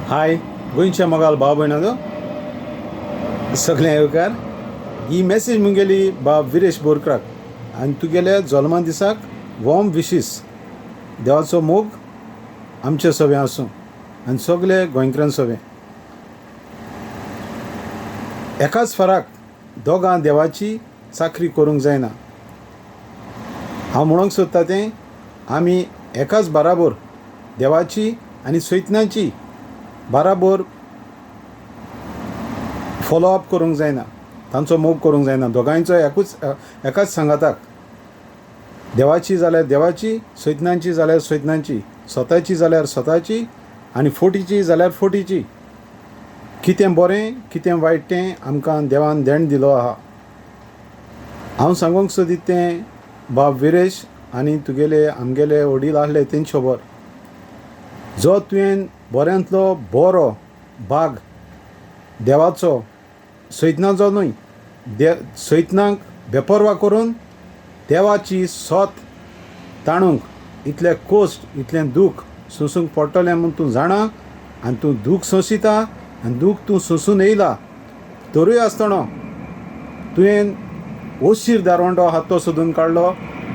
हाय गोंयचे मोगाल भाव भयणांचो सगळे येवकार ही मॅसेज मुंगेली बाब विरेश बोरकाराक आनी तुगेल्या जल्मा दिसाक वॉर्म विशीस देवाचो मोग आमचे सगळे आसूं आनी सगळे गोंयकारां सगळे एकाच फराक दोगां देवाची चाकरी करूंक जायना. हांव म्हणूंक सोदता तें आमी एकाच बाराबर देवाची आनी सैतनाची बाराबर फॉलोअप करूंक जायना, तांचो मोग करूंक जायना. दोगांयचो एकाच सांगाताक देवाची जाल्यार देवाची, सैतनाची जाल्यार सैतनाची, स्वताची जाल्यार स्वताची आनी फोटीची जाल्यार फोटीची. कितें बरें कितें वायट तें आमकां देवान देण दिलो आहा. हांव सांगूंक सोदीत तें बाब विरेश आनी तुगेले आमगेले वडील आहले तेंचे खबर. जो तुवें बऱ्यांतलो बरो भाग देवाचो सैतनाचो न्हय, सैतनाक बेपरवा करून देवाची सोत ताणूंक इतलें कोश्ट इतलें दूख सोंसूंक पडटलें म्हूण तूं जाणा आनी तूं दूख सोंसिता आनी दूख तूं सोंसून येयला. तरूय आसतना तुवें ओशीर दारवंडो हातो सोदून काडलो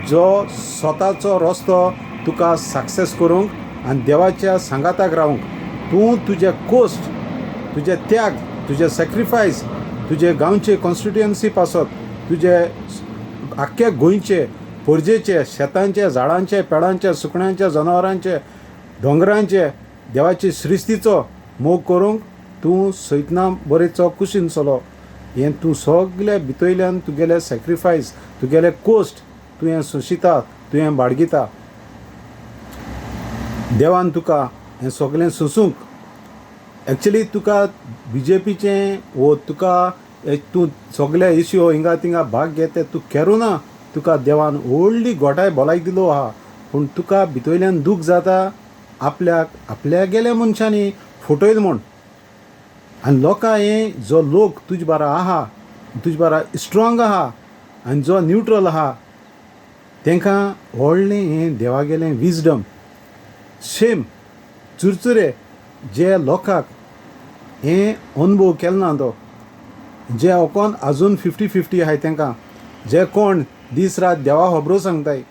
जो स्वताचो रस्तो तुका सक्सेस करूंक आनी देवाच्या सांगाताक रावंक तूं तुजें कोस्ट, तुजें त्याग, तुजें सॅक्रिफायस, तुजे गांवचे कॉन्स्टिट्युएन्सी पासत, तुजे आख्खे गोंयचे पर्जेचे शेतांचे झाडांचे पेडांचे सुकण्यांचे जनावरांचे दोंगरांचे देवाची श्रिस्तीचो मोग करूंक तूं सैतना बरेचो कुशीन चलो. हें तूं सगळें भितरल्यान तुगेलें सॅक्रिफायस तुगेलें कोस्ट तुवें सोंसिता, तुवें बाळगिता. देवान तुका हें सगळें सोंसूंक एक्चुली तुका BJPचें वो तुका तूं सगळे इश्यू हिंगा थिंगा भाग घेता तूं केरू ना. तुका देवान व्हडली गोठाय भलायक दिलो आहा, पूण तुका भितरल्यान दूख जाता आपल्या गेल्या मनशांनी फटयले म्हूण. आनी लोकां हें जो लोक तुजे बारा आहा, तुजे बारा स्ट्रॉंग आहा आनी जो न्यूट्रल आहा तांकां व्हडलें हें देवागेलें विजडम शेम चुरचुरे जे लोकांक हें अनुभव केलो ना तो, जे ओकोन आजून 50-50 आहाय तांकां, जे कोण दीस रात देवा खबरो सांगताय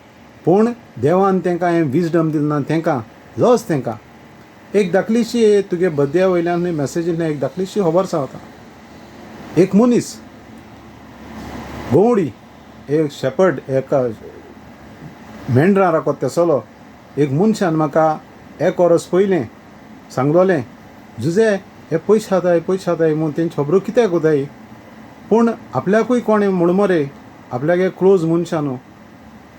पूण देवान तांकां हें विजडम दिलें ना, तांकां लॉस. तांकां एक धाकलीशी तुगे बड्डे वयल्यान मॅसेजीन एक धाकलीशी खबर सांगता. एक मनीस गोवडी एक शेपर्ड एक मेंढरां राखत तेसलो एक मनशान म्हाका एक वरस पयलें सांगलोलें जुजे हे पयशे हाताय म्हूण तेंची खबरो कित्याक कोताय, पूण आपल्याकूय कोणें म्हूण मरे आपल्याक एक क्लोज मनशां न्हू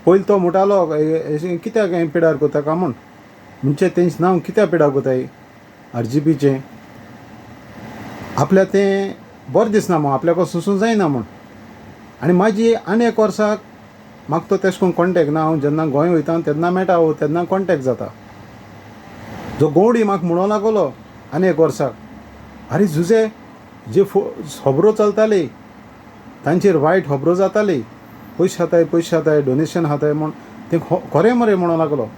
पयलीं तो म्हणटालो कित्याक हें पिड्यार कोता काय म्हूण. म्हणजे तेंचें नांव कित्याक पिड्यार कोताय RGPचें आपल्या तें बरें दिसना म्हूण, आपल्याक सोंसूं जायना म्हूण. आनी म्हाजी आनी एक वर्साक म्हाका तो तेश कोन्न कॉन्टेक्ट ना. हांव जेन्ना गोंय वयता तेन्ना मेळटा तेन्ना कॉन्टेक्ट जाता. जो गोवडी म्हाका म्हणूं लागलो आनी एक वर्साक आरे जुजे जे खबरो चलताली तांचेर वायट खबरो जाताली, पयशे हाताय डोनेशन हाताय म्हूण तें खरें मरे म्हणूं लागलो.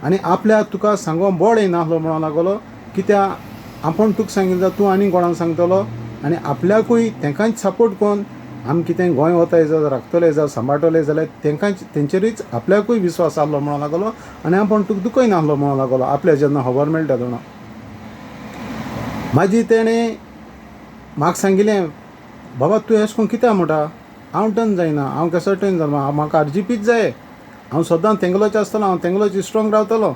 आनी आपल्याक तुका सांगो बोड येनासलो म्हणूं लागलो. कित्याक आपूण तुका सांगितलं तूं आनी कोणाक सांगतलो आनी आपल्याकूय तांकांच सपोर्ट कोन्न आमी कितें गोंय वताय जाल्यार राखतले जावं सांबाळटले जाल्यार तेंचेरूच आपल्याकूय विस्वास आहलो म्हणूं लागलो. आनी आपूण तुका दुखय नासलो म्हणूं लागलो आपल्या जेन्ना खबर मेळटा तेन्ना. म्हाजी तेणें म्हाका सांगिल्लें बाबा तूं अशें करून कित्याक म्हणटा, हांव टर्न जायना, हांव केसो टर्न जालो, म्हाका RGPच जाय, हांव सदां तेंगलोच आसतलो, हांव तेंगलोच स्ट्रॉंग रावतलो.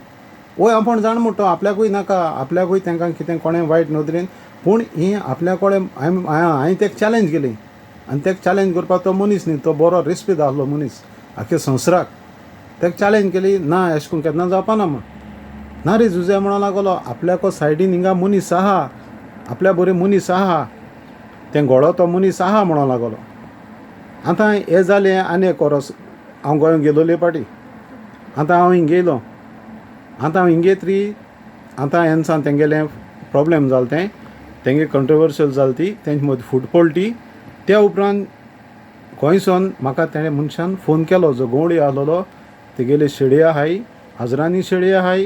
वय आपूण जाण म्हणटा आपल्याकूय नाका, आपल्याकूय तांकां कितें कोणें वायट नदरेन, पूण ही आपल्या कडेन हांवें तेका चॅलेंज केली आनी तेका चॅलेंज करपाक तो मनीस न्ही, तो बरो रेस्पेद आहलो मनीस आख्या संवसाराक. तेका चॅलेंज केली ना अशें करून केन्ना जावपाना म्हूण. ना रे जुजे म्हणूं लागलो आपल्याको सायडीन हिंगा मनीस आहा, आपल्या बरे मनीस आहा, तें घोडो तो मनीस आहा म्हणूं लागलो. आतां हें जालें आनी एक वरस हांव गोंय गेलोले पाटी. आतां हांव हिंगा येयलो. आतां हांव हिंगा येतरी आतां हें सांग तेंगेलें प्रॉब्लेम जालें तें तेंगे कंट्रोवर्शियल जाली ती तेंचे मदीं फूट पडली. त्या उपरांत गोंयसून म्हाका तेणे मनशान फोन केलो जो गोवडी आहलोलो तेगेले शेळये आहाय, हजरांनी शेळये आहाय.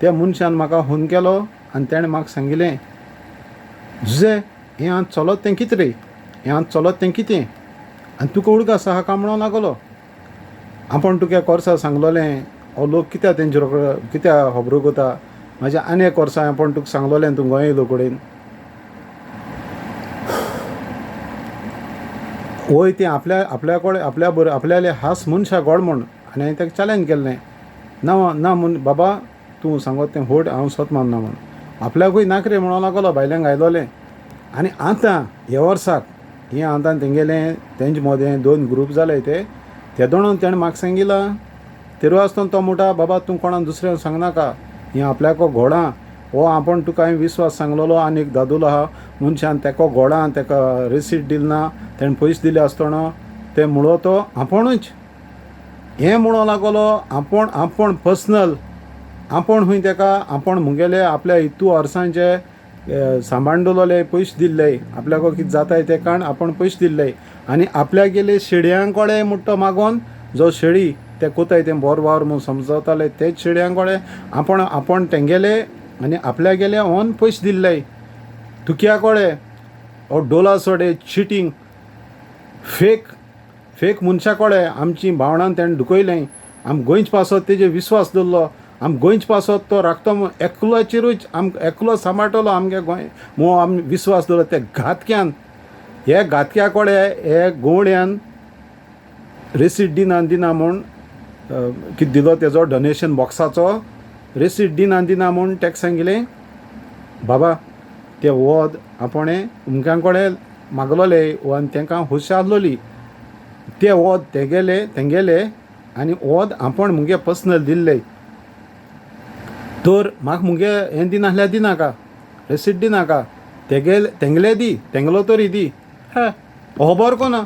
त्या मनशान म्हाका फोन केलो आनी तेणें म्हाका सांगिलें जुजे हें हांव चलत तें कितें रे, हें हांव चलत तें कितें, आनी तुका उडको आसा हाका म्हणो लागलो. आपण तुका कोर्सा सांगलोलें हो लोक कित्याक तेंचे रोखडे कित्याक खबरो कोता, म्हाज्या आनी एक कोर्सा आपण तुका सांगलोलें तूं गोंय येयलो कडेन. वय तें आपल्या कडेन आपल्याले हास मनशा गोड म्हूण, आनी हांवें ताका चॅलेंज केल्लें ना म्हूण बाबा तूं सांगत तें होड हांव स्वत मानना म्हूण. आपल्याकूय नाकरे म्हणो लागलो, भायल्यांक आयलोलें. आनी आतां ह्या वर्साक हें आतां तेंगेलें तेंचे मदें 2 ग्रूप जाले ते दोनूय तेणें म्हाका सांगिलां तेरू आसतना तो म्हणटा बाबा तूं कोणाक दुसऱ्यांक सांगनाका, हें आपल्याक घोडां हो आपण तुका हांवें विश्वास सांगलोलो आनी एक दादूलो आहा मनशान तेका घोडां तेका रिसीट दिली ना, तेणें पयशे दिले आसतना ते म्हणलो तो आपुणूच हें म्हणो लागलो आपण पर्सनल आपण हूंय तेका आपण मुगेले आपल्या हितू वर्सांचे सांबाळून दवरलेले पयशे दिल्ले, आपल्याक कितें जाताय ते कारण आपण पयशे दिल्ले आनी आपल्याक गेले शेडयां कडेन म्हणटा मागोन जो शेळी ते कोताय तें बोर वावर म्हूण समजवताले तेच शेडयां कडेन आपण तेंगेले आनी आपल्या गेले ओन पयशे दिल्ले. तुक्या कडेन हो डोला सोडे चिटींग फेक मनशा कडेन आमची भावणां तेणें दुखयलें. आमी गोंयच पासत तेजेर विश्वास दवरलो, आमी गोंयच पासत तो राखतो एकलोचेरूच एकलो सांबाळटलो आमगे गोंय म्हूण आमी विश्वास दवरलो. ते घातक्या कडेन हे गोवड्यान रेसीट दिना म्हूण कितें दिलो तेजो डोनेशन बॉक्साचो रेसीट दिना म्हूण ताका सांगिलें बाबा ते वोद आपणें उमक्यां कडेन मागलोले आनी तांकां हुश आसलोली ते वोद तेंगेले आनी वोद आपण मुगे पर्सनल दिल्ले. तर म्हाका मुगे हें दिनासल्यार दिनाका, रेसीट दिनाका, तेंगले दी, तेंगलो तरी दी. खबर कोना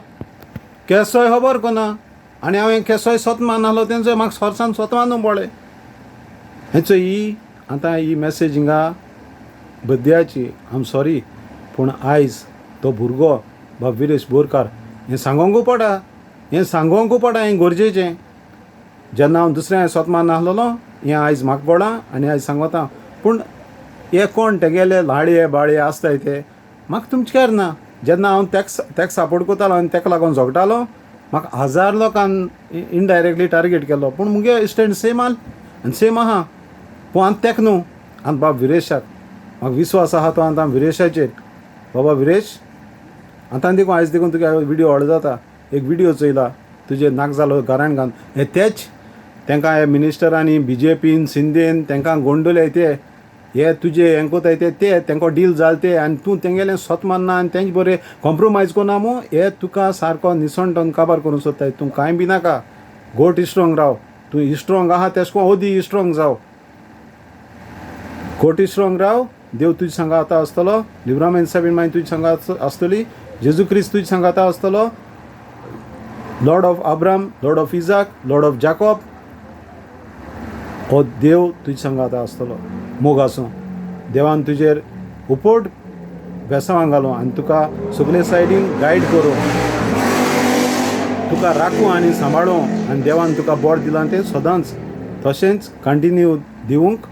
केसोय खबर कोना आनी हांवें केसोय स्वत मानलो तेंचो म्हाका सोर्सान स्वत मानूंक पडलें. हेचो आतां ही मॅसेज हिंगा बद्याची आम सॉरी पूण आयज तो भुरगो बाब विरेश बोरकार हें सांगोंकू पडा हें गरजेचें. जेन्ना हांव दुसऱ्या स्वत नासलोलो हें आयज म्हाका पडा आनी आयज सांगता. पूण हे कोण तेगेले लाडये बाळये आसताय ते म्हाका तुमचे केर ना. जेन्ना हांव तेका सपोर्ट करतालो आनी तेका लागून झगडटालो म्हाका 1000 लोकांन इनडायरेक्टली टार्गेट केलो, पूण मुगे स्टँड सेम आहा. पूण आतां तेका न्हू आनी बाब विरेशाक म्हाका विश्वास आहा तो आतां विरेशाचेर. बाबा विरेश आतां देखून आयज देखून तुका विडियो व्हड जाता, एक विडियो चोयला तुजे नाक जालो घरान घालून हे तेच तांकां हे मिनिस्टरांनी BJPन शिंदेन तांकां गोंडले हे तुजे हें कोताय ते तांकां डील जाल ते आनी तूं तेंगेलें स्वत मानना आनी तेंचे बरें कॉम्प्रोमायज कोना मू हे तुका सारको निसणटोन काबार करूंक सोदताय. तूं कांय बी नाका, गोट इस्ट्रॉंग राव, तूं इस्ट्रॉंग आहा तेश कोन ओदी इस्ट्रॉंग जाव, गोट इस्ट्रॉंग राव. देव तुजे सांगा आतां आसतलो, लिब्रामेन साबीन मागीर तुजे सांगा आसतली, जेजू क्रिस्त तुजे सांगा आतां आसतलो, Lord of Abram, Lord of Ijak, Lord of Jacob हो देव तुजे सांगा आतां आसतलो. मोग आसूं देवान तुजेर उपोट बेसांवां घालूं आनी तुका सगळे सायडीन गायड करूं, तुका राखूं आनी सांबाळूं आनी देवान तुका बोर दिलां तें सदांच तशेंच कंटिन्यू दिवंक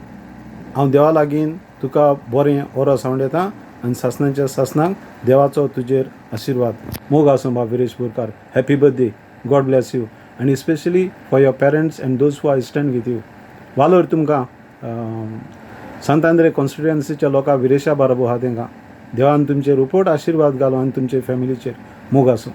हांव देवा लागीं तुका बरें ओरो सावंड येता आनी सासणाच्या सासणाक देवाचो तुजेर आशिर्वाद. मोग आसूं बाब Viresh Borkar. Happy birthday, God bless you आनी specially for your parents and those who are stand with you. वालोर तुमकां सांतांद्रे कॉन्स्टिट्युएन्सीच्या लोकां विरेशा बाराबो आहा तांकां देवान तुमचेर उपोट आशिर्वाद घालो आनी तुमचे फॅमिलीचेर मोग आसूं.